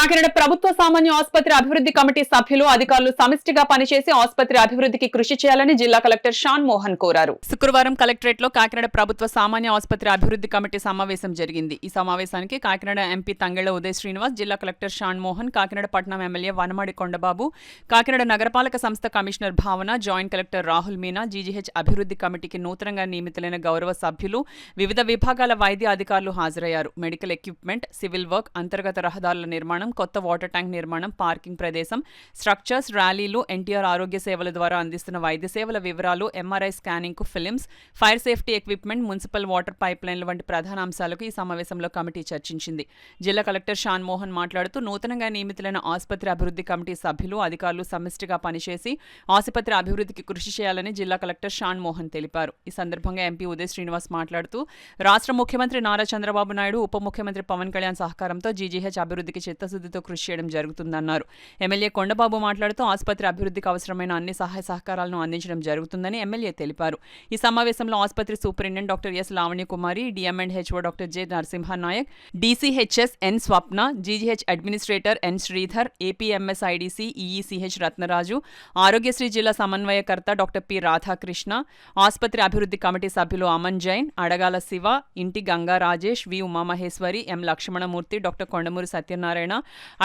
కాకినాడ ప్రభుత్వ సామాన్య ఆసుపత్రి అభివృద్ధి కమిటీ సభ్యులు అధికారులు సమిష్టిగా పనిచేసి ఆసుపత్రి అభివృద్ధికి కృషి చేయాలని జిల్లా కలెక్టర్ షాన్ మోహన్ కోరారు. శుక్రవారం కలెక్టరేట్ లో కాకినాడ ప్రభుత్వ సామాన్య ఆసుపత్రి అభివృద్ధి కమిటీ సమావేశం జరిగింది. ఈ సమావేశానికి కాకినాడ ఎంపీ తంగెళ్ల ఉదయ్ శ్రీనివాస్, జిల్లా కలెక్టర్ షాన్ మోహన్, కాకినాడ పట్టణం ఎమ్మెల్యే వనమాడి కొండబాబు, కాకినాడ నగరపాలక సంస్థ కమిషనర్ భావన, joint collector Rahul Meena, GGH అభివృద్ధి కమిటీకి నూతనంగా నియమితులైన గౌరవ సభ్యులు, వివిధ విభాగాల వైద్య అధికారులు హాజరయ్యారు. మెడికల్ ఎక్విప్మెంట్, సివిల్ వర్క్, అంతర్గత రహదారుల నిర్మాణం, కొత్త వాటర్ ట్యాంక్ నిర్మాణం, పార్కింగ్ ప్రదేశం, స్ట్రక్చర్స్, ర్యాలీలు, ఎన్టీఆర్ ఆరోగ్య సేవల ద్వారా అందిస్తున్న వైద్య సేవల వివరాలు, ఎంఆర్ఐ స్కానింగ్ కు films, fire safety equipment, municipal water pipe లైన్ల వంటి ప్రధాన అంశాలకు ఈ సమావేశంలో కమిటీ చర్చించింది. జిల్లా కలెక్టర్ షాన్ మోహన్ మాట్లాడుతూ నూతనంగా నియమితులైన ఆసుపత్రి అభివృద్ధి కమిటీ సభ్యులు అధికారులు సమిష్టిగా పనిచేసి ఆసుపత్రి అభివృద్ధికి కృషి చేయాలని జిల్లా కలెక్టర్ షాన్ మోహన్ తెలిపారు. ఈ సందర్భంగా ఎంపీ ఉదయ్ శ్రీనివాస్ మాట్లాడుతూ రాష్ట్ర ముఖ్యమంత్రి నారా చంద్రబాబు నాయుడు, ఉప ముఖ్యమంత్రి పవన్ కళ్యాణ్ సహకారంతో జీజీహెచ్ అభివృద్ధికి చిత్తశుద్ధితో కృషి చేయడం జరుగుతుందన్నారు. ఎమ్మెల్యే కొండబాబు మాట్లాడుతూ ఆసుపత్రి అభివృద్ధికి అవసరమైన అన్ని సహాయ సహకారాలను అందించడం జరుగుతుందని ఎమ్మెల్యే తెలిపారు. ఈ సమావేశంలో ఆసుపత్రి superintendent doctor S Lavanya Kumari, DM and HO doctor J Narasimhanayak, DCHS N Swapna, GGH administrator N Sridhar, APMSIDC EE CH Ratnaraju, Aarogyasri జిల్లా సమన్వయకర్త డాక్టర్ పి రాధాకృష్ణ, ఆసుపత్రి అభివృద్ధి కమిటీ సభ్యులు అమన్ జైన్, అడగాల శివ, ఇంటి గంగా రాజేష్, వి ఉమామహేశ్వరి, ఎం లక్ష్మణమూర్తి, డాక్టర్ కొండమూరి సత్యనారాయణ,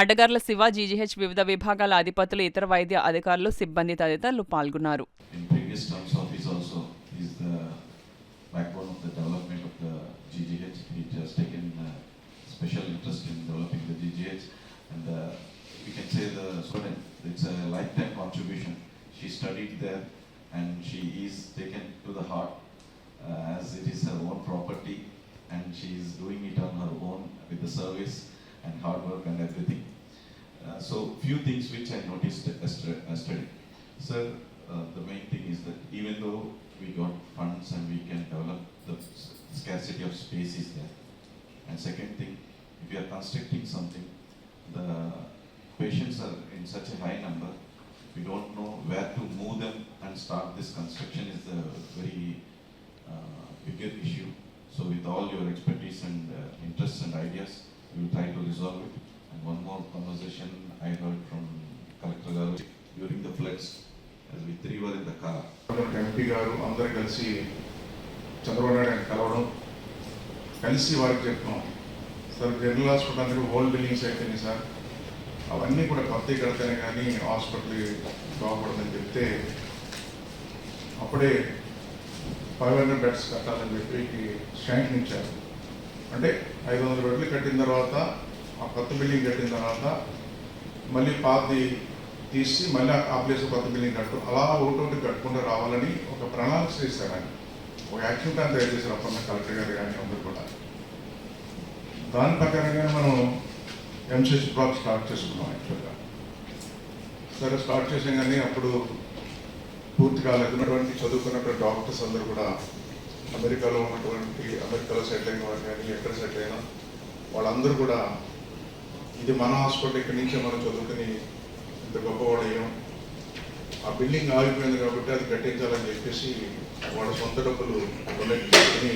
అడ్డగార్ల శివ, జీజీహెచ్ వివిధ విభాగాల అధిపతులు, ఇతర వైద్య అధికారులు, సిబ్బంది తదితరులు పాల్గొన్నారు. As it is her own property and she is doing it on her own with the service and hard work and everything. So few things which I noticed yesterday. Sir, the main thing is that even though we got funds and we can develop, the scarcity of space is there. And second thing, if we are constructing something, the patients are in such a high number, we don't know where to move them and start this construction is a very bigger issue. So with all your expertise and interests and ideas, we will try to resolve it. And one more conversation I heard from Collector Garu during the floods, as we three were in the car. MP Garu, అందరూ కలిసి చంద్రబాబు నాయుడు కలవడం, కలిసి వారికి చెప్తున్నాం sir, general hospital అందరూ old buildings అయిపోయినాయి sir, అవన్నీ కూడా కొత్తగా కడితేనే కానీ హాస్పిటల్ బాగుపడదని చెప్తే అప్పుడే 500 బెడ్స్ కట్టాలని చెప్పి శాంక్షన్ ఇచ్చారు. అంటే 500 బెడ్లు కట్టిన తర్వాత ఆ కొత్త బిల్డింగ్ కట్టిన తర్వాత మళ్ళీ పాతది తీసి మళ్ళీ ఆ ప్లేస్ కొత్త బిల్డింగ్ కట్టు, అలా ఒకటి కట్టుకుంటూ రావాలని ఒక ప్రణాళిక చేశారు. ఆయన ఒక యాక్షన్ ప్లాన్ తయారు చేశారు అప్పన్న కలెక్టర్ గారు కానీ అందరూ కూడా. దాని ప్రకారంగా మనం ఎంసీహెచ్ బ్లాక్ స్టార్ట్ చేసుకున్నాం. యాక్చువల్గా సరే స్టార్ట్ చేసాం కానీ అప్పుడు పూర్తిగా ఉన్నటువంటి చదువుకున్నటువంటి డాక్టర్స్ అందరూ కూడా అమెరికాలో సెటిల్ అయిన వారు కానీ ఎక్కడ సెటిల్ అయినా వాళ్ళందరూ కూడా ఇది మన హాస్పిటల్, ఇక్కడి నుంచే మనం చదువుకుని ఇంత గొప్పవాడయ్యాం, ఆ బిల్డింగ్ ఆగిపోయింది కాబట్టి అది కట్టించాలని చెప్పేసి వాళ్ళ సొంత డబ్బులు డొనేట్ చేసుకుని